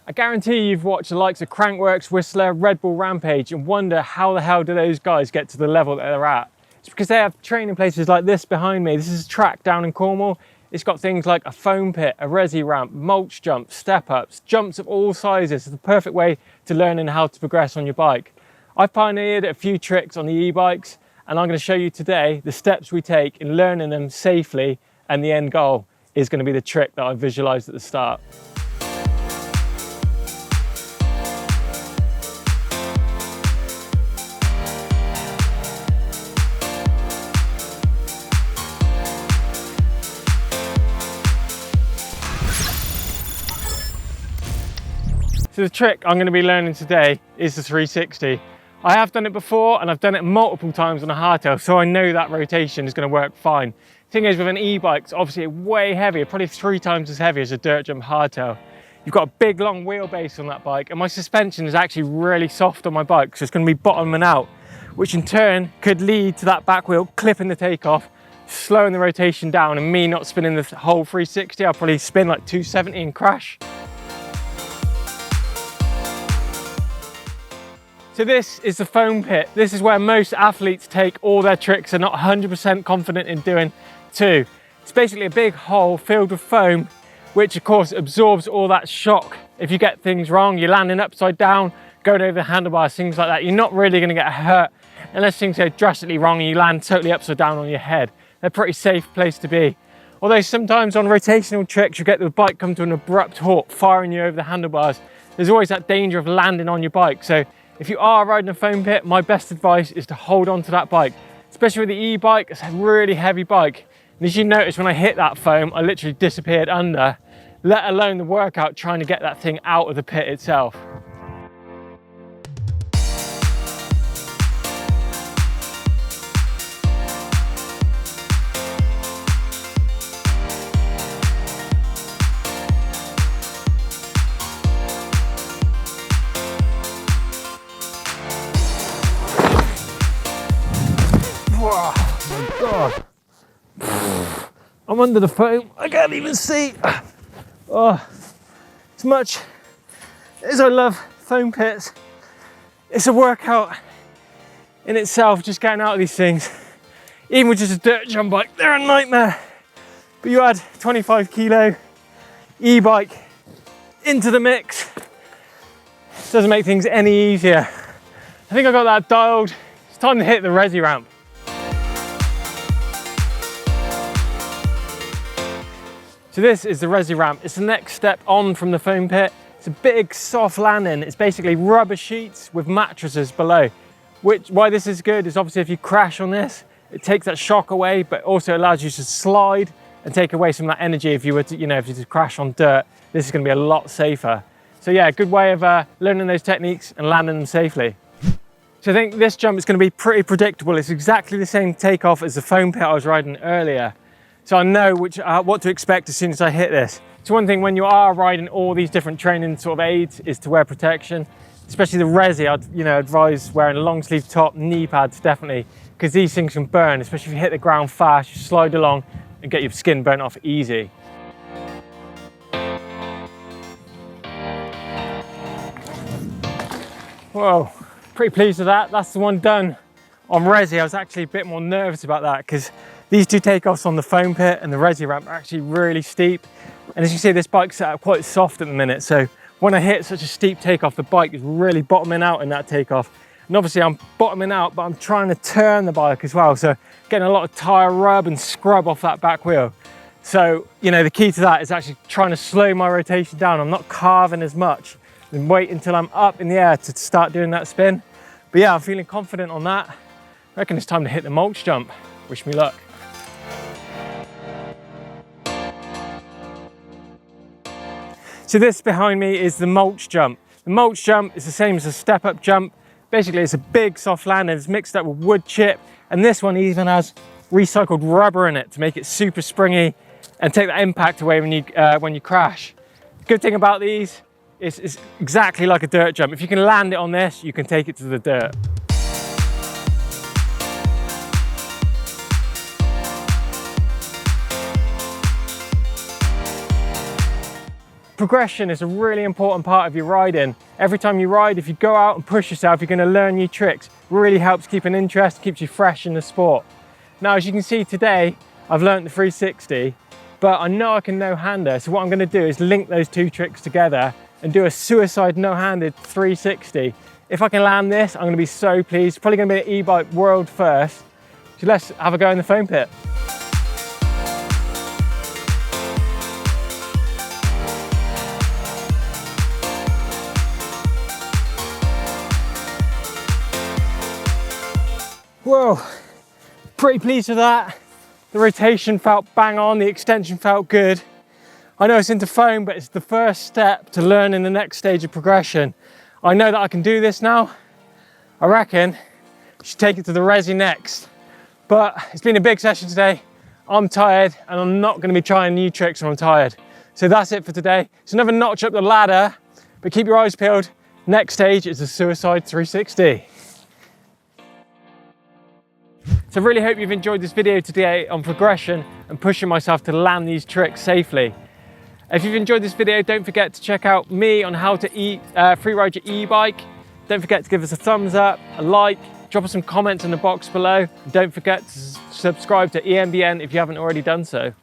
I guarantee you've watched the likes of Crankworx, Whistler, Red Bull Rampage and wonder how the hell do those guys get to the level that they're at. It's because they have training places like this behind me. This is a track down in Cornwall. It's got things like a foam pit, a resi-ramp, mulch jump, step-ups, jumps of all sizes. It's the perfect way to learning how to progress on your bike. I've pioneered a few tricks on the e-bikes and I'm going to show you today the steps we take in learning them safely, and the end goal is going to be the trick that I visualized at the start. So the trick I'm going to be learning today is the 360. I have done it before and I've done it multiple times on a hardtail, so I know that rotation is going to work fine. Thing is, with an e-bike, it's obviously way heavier, probably 3 times as heavy as a dirt jump hardtail. You've got a big long wheelbase on that bike, and my suspension is actually really soft on my bike, so it's going to be bottoming out, which in turn could lead to that back wheel clipping the takeoff, slowing the rotation down, and me not spinning the whole 360. I'll probably spin like 270 and crash. So this is the foam pit. This is where most athletes take all their tricks and not 100% confident in doing too. It's basically a big hole filled with foam, which of course absorbs all that shock. If you get things wrong, you're landing upside down, going over the handlebars, things like that, you're not really gonna get hurt unless things go drastically wrong and you land totally upside down on your head. They're a pretty safe place to be. Although sometimes on rotational tricks, you get the bike come to an abrupt halt, firing you over the handlebars. There's always that danger of landing on your bike. So if you are riding a foam pit, my best advice is to hold on to that bike, especially with the e-bike. It's a really heavy bike. And as you notice, when I hit that foam, I literally disappeared under, let alone the workout trying to get that thing out of the pit itself. Oh my God. I'm under the foam, I can't even see. Oh, as much as I love foam pits, it's a workout in itself, just getting out of these things. Even with just a dirt jump bike, they're a nightmare. But you add 25 kilo e-bike into the mix, it doesn't make things any easier. I think I got that dialed. It's time to hit the resi-ramp. So this is the resi-ramp. It's the next step on from the foam pit. It's a big soft landing. It's basically rubber sheets with mattresses below. Why this is good is obviously if you crash on this, it takes that shock away, but also allows you to slide and take away some of that energy if you were to, if you just crash on dirt. This is going to be a lot safer. So yeah, a good way of learning those techniques and landing them safely. So I think this jump is going to be pretty predictable. It's exactly the same takeoff as the foam pit I was riding earlier. So I know what to expect as soon as I hit this. So one thing when you are riding all these different training sort of aids is to wear protection, especially the resi. I'd advise wearing a long sleeve top, knee pads definitely, because these things can burn, especially if you hit the ground fast, you slide along and get your skin burnt off easy. Whoa, pretty pleased with that. That's the one done on resi. I was actually a bit more nervous about that because these two takeoffs on the foam pit and the resi ramp are actually really steep. And as you see, this bike's set up quite soft at the minute. So when I hit such a steep takeoff, the bike is really bottoming out in that takeoff. And obviously I'm bottoming out, but I'm trying to turn the bike as well. So getting a lot of tire rub and scrub off that back wheel. So, the key to that is actually trying to slow my rotation down. I'm not carving as much and wait until I'm up in the air to start doing that spin. But yeah, I'm feeling confident on that. I reckon it's time to hit the mulch jump. Wish me luck. So this behind me is the mulch jump. The mulch jump is the same as a step-up jump. Basically, it's a big soft landing. It's mixed up with wood chip, and this one even has recycled rubber in it to make it super springy and take that impact away when you crash. Good thing about these is it's exactly like a dirt jump. If you can land it on this, you can take it to the dirt. Progression is a really important part of your riding. Every time you ride, if you go out and push yourself, you're going to learn new tricks. Really helps keep an interest, keeps you fresh in the sport. Now, as you can see today, I've learned the 360, but I know I can no-hander. So what I'm going to do is link those two tricks together and do a suicide no-handed 360. If I can land this, I'm going to be so pleased. Probably going to be an e-bike world first. So let's have a go in the foam pit. Whoa, pretty pleased with that. The rotation felt bang on, the extension felt good. I know it's into foam, but it's the first step to learning the next stage of progression. I know that I can do this now. I reckon I should take it to the resi next. But it's been a big session today. I'm tired and I'm not going to be trying new tricks when I'm tired. So that's it for today. It's another notch up the ladder, but keep your eyes peeled. Next stage is the suicide 360. So I really hope you've enjoyed this video today on progression and pushing myself to land these tricks safely. If you've enjoyed this video, don't forget to check out me on how to free ride your e-bike. Don't forget to give us a thumbs up, a like, drop us some comments in the box below. And don't forget to subscribe to EMBN if you haven't already done so.